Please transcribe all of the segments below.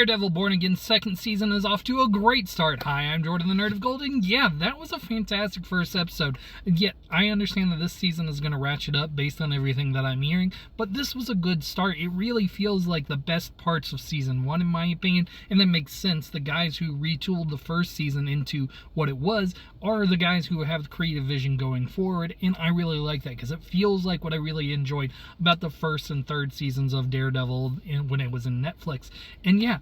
Daredevil Born Again's second season is off to a great start. Hi, I'm Jordan the Nerd of Gold, and yeah, that was a fantastic first episode. Yet, I understand that this season is going to ratchet up based on everything that I'm hearing, but this was a good start. It really feels like the best parts of season 1, in my opinion, and that makes sense. The guys who retooled the first season into what it was are the guys who have the creative vision going forward, and I really like that because it feels like what I really enjoyed about the first and third seasons of Daredevil when it was in Netflix. And yeah,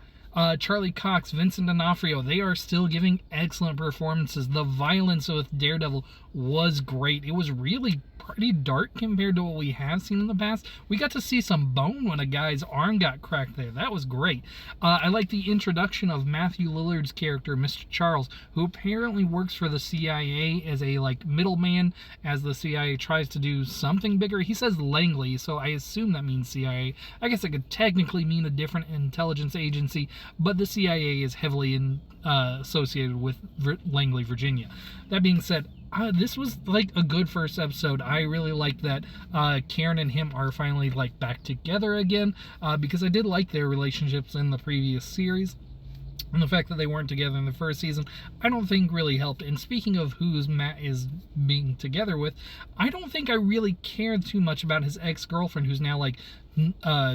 Charlie Cox, Vincent D'Onofrio, they are still giving excellent performances. The violence with Daredevil was great. It was really pretty dark compared to what we have seen in the past. We got to see some bone when a guy's arm got cracked there. That was great. I like the introduction of Matthew Lillard's character, Mr. Charles, who apparently works for the CIA as a middleman as the CIA tries to do something bigger. He says Langley, so I assume that means CIA. I guess it could technically mean a different intelligence agency, but the CIA is heavily associated with Langley, Virginia. That being said, this was a good first episode. I really like that Karen and him are finally back together again, because I did like their relationships in the previous series. And the fact that they weren't together in the first season, I don't think really helped. And speaking of who Matt is being together with, I don't think I really cared too much about his ex-girlfriend, who's now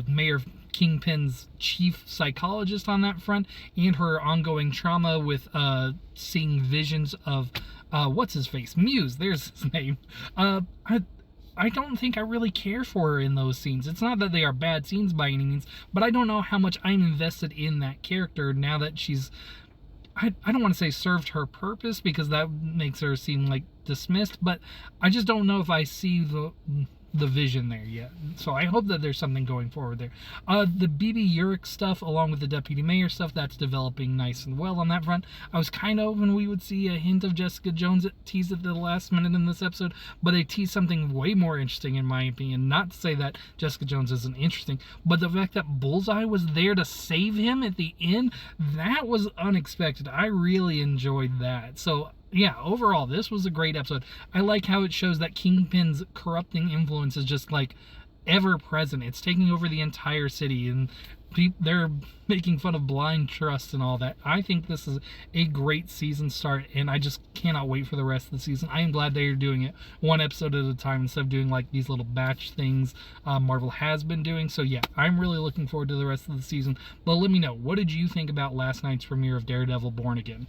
Mayor Kingpin's chief psychologist on that front, and her ongoing trauma with seeing visions of what's his face? Muse, there's his name. I don't think I really care for her in those scenes. It's not that they are bad scenes by any means, but I don't know how much I'm invested in that character now that she's, I don't want to say served her purpose, because that makes her seem dismissed, but I just don't know if I see the vision there yet. So I hope that there's something going forward there. The BB Urich stuff, along with the Deputy Mayor stuff, that's developing nice and well on that front. I was kind of hoping we would see a hint of Jessica Jones teased at the last minute in this episode, but they teased something way more interesting, in my opinion. Not to say that Jessica Jones isn't interesting, but the fact that Bullseye was there to save him at the end, that was unexpected. I really enjoyed that. So yeah, overall, this was a great episode. I like how it shows that Kingpin's corrupting influence is just ever present. It's taking over the entire city, and they're making fun of blind trust and all that. I think this is a great season start, and I just cannot wait for the rest of the season. I am glad they're doing it one episode at a time instead of doing these little batch things Marvel has been doing. So yeah, I'm really looking forward to the rest of the season. But let me know, what did you think about last night's premiere of Daredevil Born Again?